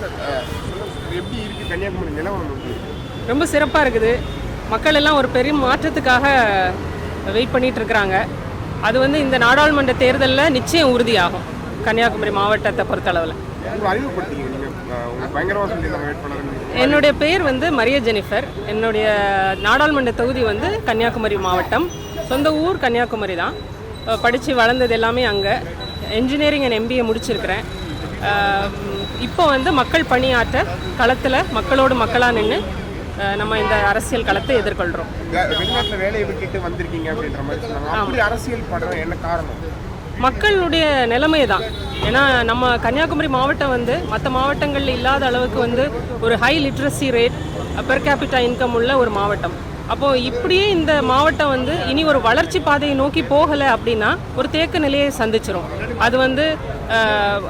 எப்படி இருக்குது கன்னியாகுமரி நிலவரம்? ரொம்ப சிறப்பாக இருக்குது. மக்கள் எல்லாம் ஒரு பெரிய மாற்றத்துக்காக வெயிட் பண்ணிட்டு இருக்கிறாங்க. அது வந்து இந்த நாடாளுமன்ற தேர்தலில் நிச்சயம் உறுதியாகும் கன்னியாகுமரி மாவட்டத்தை பொறுத்தளவில். என்னுடைய பெயர் வந்து மரிய ஜெனிஃபர். என்னுடைய நாடாளுமன்ற தொகுதி வந்து கன்னியாகுமரி மாவட்டம். சொந்த ஊர் கன்னியாகுமரி தான். படித்து வளர்ந்தது எல்லாமே அங்கே. Engineering and MBA முடிச்சிருக்கிறேன். இப்போ வந்து மக்கள் பணியாற்ற களத்தில் மக்களோடு மக்களாக நின்று நம்ம இந்த அரசியல் களத்தை எதிர்கொள்கிறோம். வெளிநாட்டில் வேலையை விட்டுட்டு வந்திருக்கீங்க அப்படின்ற மாதிரி சொன்னாங்க. அப்படி அரசியல் பண்ணுற என்ன காரணம்? மக்களுடைய நிலைமை தான். ஏன்னா நம்ம கன்னியாகுமரி மாவட்டம் வந்து மற்ற மாவட்டங்களில் இல்லாத அளவுக்கு வந்து ஒரு high literacy rate, per capita income உள்ள ஒரு மாவட்டம். அப்போது இப்படியே இந்த மாவட்டம் வந்து இனி ஒரு வளர்ச்சி பாதையை நோக்கி போகலை அப்படின்னா ஒரு தேக்க நிலையை சந்திச்சிரும். அது வந்து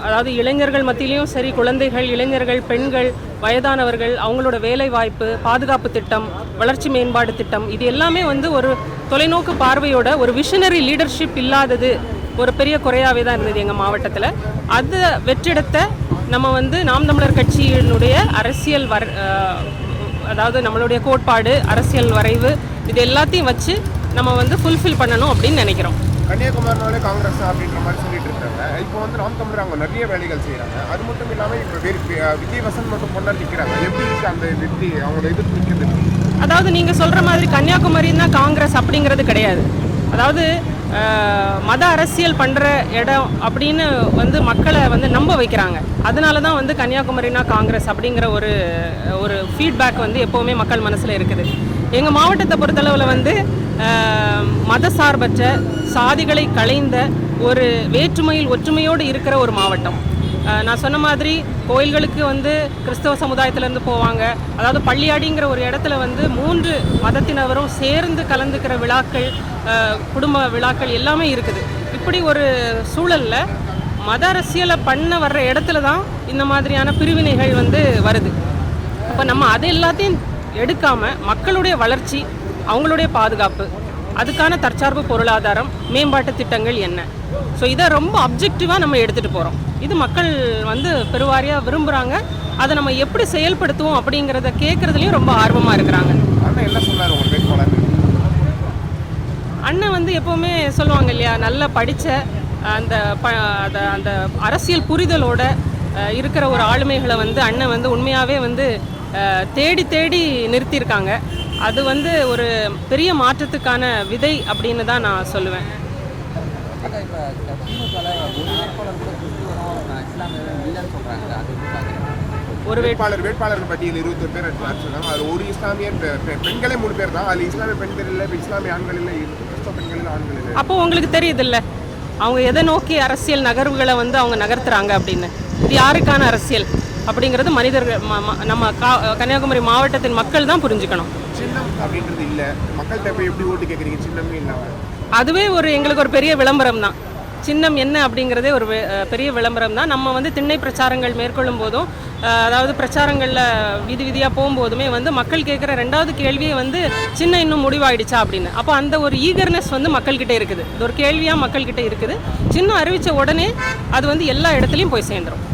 அதாவது இளைஞர்கள் மத்தியிலையும் சரி, குழந்தைகள், இளைஞர்கள், பெண்கள், வயதானவர்கள், அவங்களோட வேலை வாய்ப்பு, பாதுகாப்பு திட்டம், வளர்ச்சி மேம்பாடு திட்டம், இது எல்லாமே வந்து ஒரு தொலைநோக்கு பார்வையோட ஒரு விஷனரி லீடர்ஷிப் இல்லாதது ஒரு பெரிய குறையாகவே தான் இருந்தது எங்கள் மாவட்டத்தில். அது வெற்றிடத்தை நம்ம வந்து நாம் தமிழர் கட்சியினுடைய அரசியல் அதாவது நம்மளுடைய கோட்பாடு, அரசியல் வரைவு, இது எல்லாத்தையும் வச்சு நம்ம வந்து ஃபுல்ஃபில் பண்ணணும் அப்படின்னு நினைக்கிறோம். கன்னியாகுமரினாலே காங்கிரஸ் அப்படின்ற மாதிரி சொல்லிட்டு இருக்காங்க. இப்போ வந்து நாம் தமிழர் அவங்க நிறைய வேலைகள் செய்கிறாங்க. அது மட்டும் இல்லாமல் இப்போ விஜய் வசந்த் மட்டும் கொண்டாடி நிற்கிறாங்க. எப்படி இருக்கு அந்த வெற்றி, அவங்களோட எதிர்ப்பு நிற்கிறது? அதாவது நீங்கள் சொல்கிற மாதிரி கன்னியாகுமரின்னா காங்கிரஸ் அப்படிங்கிறது கிடையாது. அதாவது மத அரசியல் பண்ணுற இடம் அப்படின்னு வந்து மக்களை வந்து நம்ப வைக்கிறாங்க. அதனால தான் வந்து கன்னியாகுமரினா காங்கிரஸ் அப்படிங்கிற ஒரு ஃபீட்பேக் வந்து எப்போவுமே மக்கள் மனசில் இருக்குது. எங்கள் மாவட்டத்தை பொறுத்தளவில் வந்து மத சார்பற்ற, சாதிகளை களைந்த, ஒரு வேற்றுமையில் ஒற்றுமையோடு இருக்கிற ஒரு மாவட்டம். நான் சொன்ன மாதிரி கோயில்களுக்கு வந்து கிறிஸ்தவ சமுதாயத்திலேருந்து போவாங்க. அதாவது பள்ளியாடிங்கிற ஒரு இடத்துல வந்து 3 மதத்தினரும் சேர்ந்து கலந்துக்கிற விழாக்கள், குடும்ப விழாக்கள் எல்லாமே இருக்குது. இப்படி ஒரு சூழலில் மத அரசியலை பண்ண வர்ற இடத்துல தான் இந்த மாதிரியான பிரிவினைகள் வந்து வருது. அப்போ நம்ம அதை எல்லாத்தையும் எடுக்காமல் மக்களுடைய வளர்ச்சி, அவங்களுடைய பாதுகாப்பு, அதுக்கான தற்சார்பு பொருளாதாரம், மேம்பாட்டு திட்டங்கள் என்ன, ஸோ இதை ரொம்ப அப்ஜெக்டிவாக நம்ம எடுத்துகிட்டு போகிறோம். இது மக்கள் வந்து பெருவாரியாக விரும்புகிறாங்க. அதை நம்ம எப்படி செயல்படுத்துவோம் அப்படிங்கிறத கேட்குறதுலையும் ரொம்ப ஆர்வமாக இருக்கிறாங்க. அண்ணன் வந்து எப்போவுமே சொல்லுவாங்க இல்லையா, நல்லா படித்த அந்த அரசியல் புரிதலோட இருக்கிற ஒரு ஆளுமைகளை வந்து அண்ணன் வந்து உண்மையாகவே வந்து தேடி தேடி நிறுத்தியிருக்காங்க. அது வந்து ஒரு பெரிய மாற்றத்துக்கான விதை அப்படின்னு தான் நான் சொல்லுவேன். ஒரு வேட்பாளர் பட்டியல் 21 பேர் எடுத்துருக்காங்க. அது ஒரு இஸ்லாமியர் பெண்களே 3 பேர் தான். அது இஸ்லாமிய பெண்கள் இல்லை, இஸ்லாமிய ஆண்கள் இல்லை, கிறிஸ்தவ பெண்கள் இல்லை, ஆண்கள் இல்லை. அப்போ உங்களுக்கு தெரியுதில்ல அவங்க எதை நோக்கி அரசியல் நகர்வுகளை வந்து அவங்க நகர்த்துறாங்க அப்படின்னு. இது யாருக்கான அரசியல் அப்படிங்கிறது மனிதர்கள், நம்ம கன்னியாகுமரி மாவட்டத்தின் மக்கள் தான் புரிஞ்சுக்கணும். சின்னம் அப்படின்றது இல்லை, மக்கள்கிட்ட போய் எப்படி ஓட்டு கேட்குறீங்க சின்னமே இல்லாமல்? அதுவே எங்களுக்கு ஒரு பெரிய விளம்பரம் தான். சின்னம் என்ன அப்படிங்கிறதே ஒரு பெரிய விளம்பரம் தான். நம்ம வந்து திண்ணை பிரச்சாரங்கள் மேற்கொள்ளும் போதும், அதாவது பிரச்சாரங்களில் விதியாக போகும்போதுமே வந்து மக்கள் கேட்குற 2வது கேள்வியே வந்து சின்னம் இன்னும் முடிவாயிடுச்சா அப்படின்னு. அப்போ அந்த ஒரு ஈகர்னஸ் வந்து மக்கள்கிட்ட இருக்குது. இது ஒரு கேள்வியாக மக்கள்கிட்ட இருக்குது. சின்னம் அறிவித்த உடனே அது வந்து எல்லா இடத்துலையும் போய் சேர்ந்துடும்.